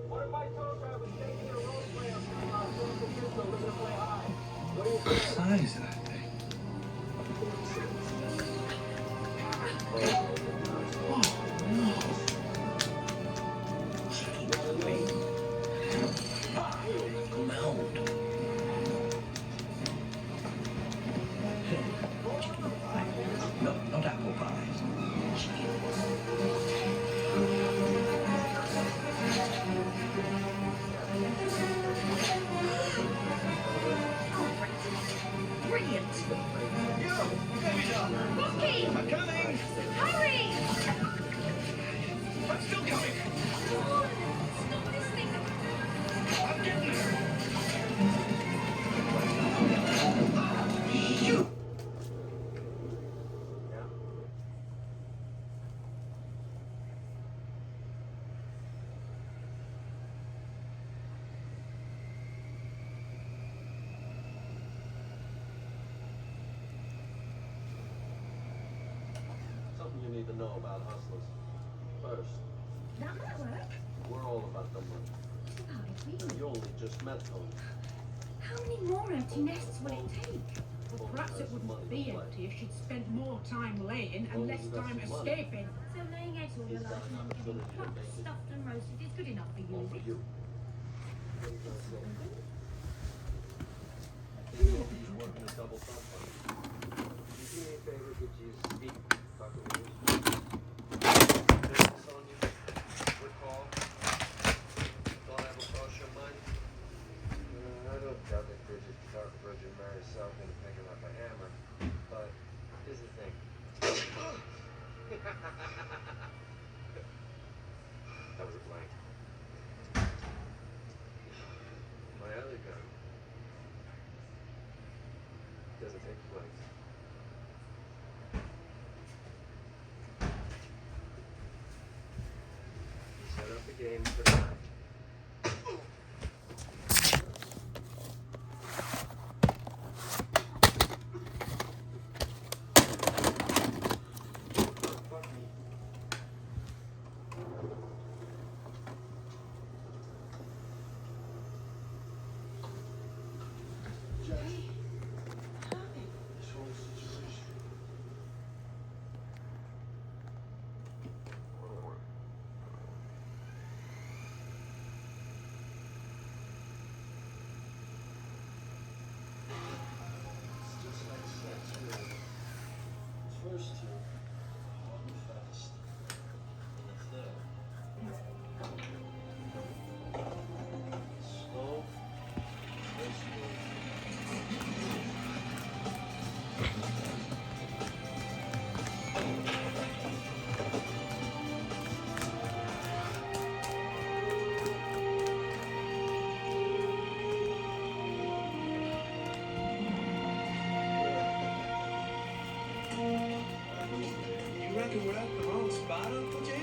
What if I told you I was taking a role player from San Francisco looking to play high? What do you What say? size is that thing? No, not apple pies. Brilliant. Bookie! I'm coming! Hurry! I'm still coming! Come on! Stop listening! I'm getting there! Shoot! Yeah. Something you need to know about hustlers. First, That might work. we're all about the money. What about it, You really? only just met Tony. How many more empty nests will it take? Well, perhaps it wouldn't be empty if she'd spent more time laying and less time escaping. So laying eggs all your life and then getting plucked, stuffed and roasted is good enough for you, All is for it? you. Very You know he's working a double thumb on you. Could you do me a favor? Could you speak Dr. Williams? Business on you. Recall. Thought I would cross your mind. I don't doubt that Dr. Bridget Mary's self into picking up a hammer, but here's the thing. That was a blank. My other gun doesn't take blanks. Set up the game for tonight. Fuck me. This whole situation. It's just like sex, really. First two, hard and fast. And the third, slow, graceful. You reckon we're at the wrong spot, Uncle Jim?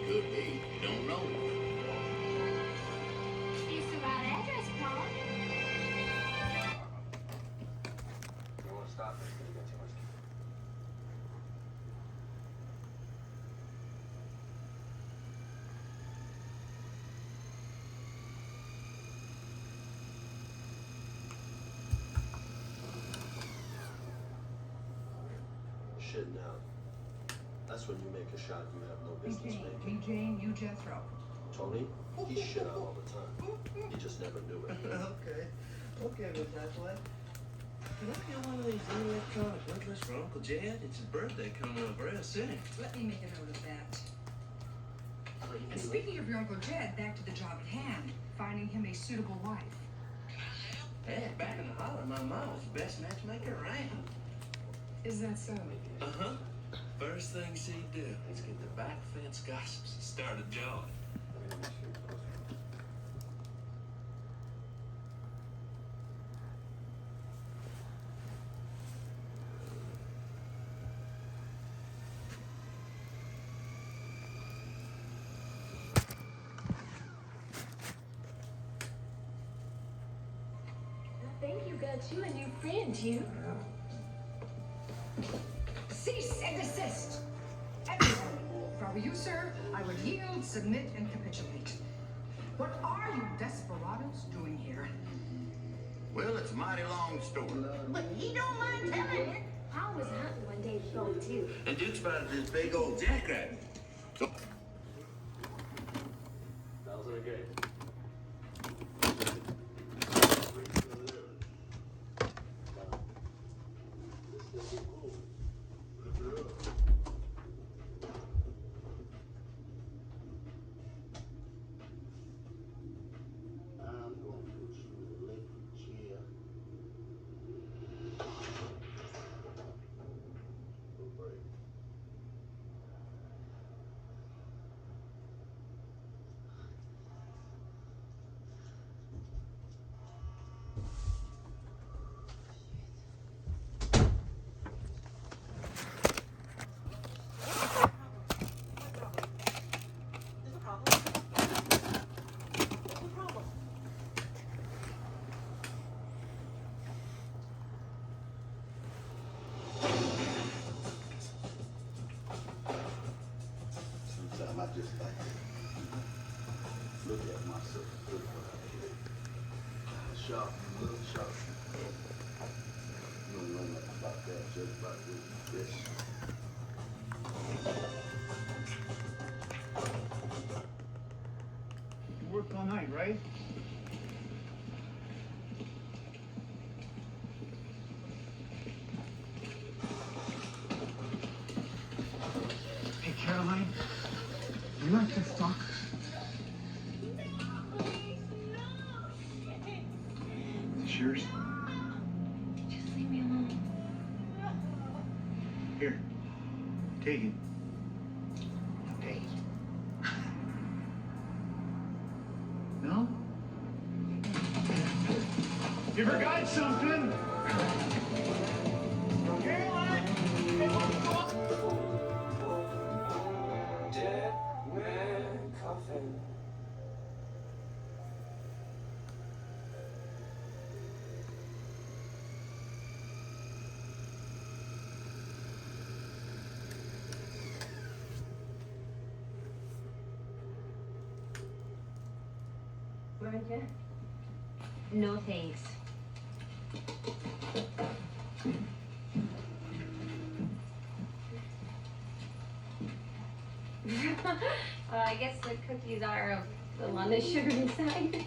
Could be. You don't know. It's the right address, Paul. You want to stop this? You got too much. Shit now. That's when you make a shot you have no business making. Jane, you Jethro. Tony, he shit out all the time. He just never knew it. Okay, Miss Hathaway. Can I get one of these little electronic necklaces for Uncle Jed? It's his birthday coming up real soon. Let me make a note of that. And speaking of your Uncle Jed, back to the job at hand, finding him a suitable wife. Hey, back in the holler, my mom was the best matchmaker around. Is that so? Uh-huh. First thing she'd do is get the back fence gossips and start a jawing. think you got you a new friend, too. Cease and desist! Everyone, if I were you, sir, I would yield, submit, and capitulate. What are you desperados doing here? Well, it's a mighty long story. But he don't mind telling it. I was hunting one day before, too. And Duke spotted this big old jackrabbit. So Now's our game. I'm going to put you in the electric chair. Go break. Sometimes I just like to look at myself, look what I did. Sharp, little sharp. You don't know nothing about that, just about this. You worked all night, right? Hey, Caroline, you like this talk? Is this yours? Just leave me alone. Here, take it. Take it. No? You forgot something? Caroline! Hey, what's wrong? Dead man coffin. Roger? No thanks. I guess the cookies are of the London sugary side.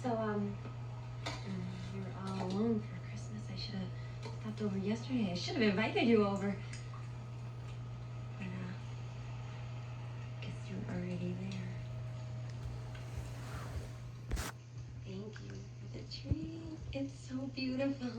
So, you were all alone for Christmas. I should have stopped over yesterday. I should have invited you over. But, guess you're already there. Thank you for the tree. It's so beautiful.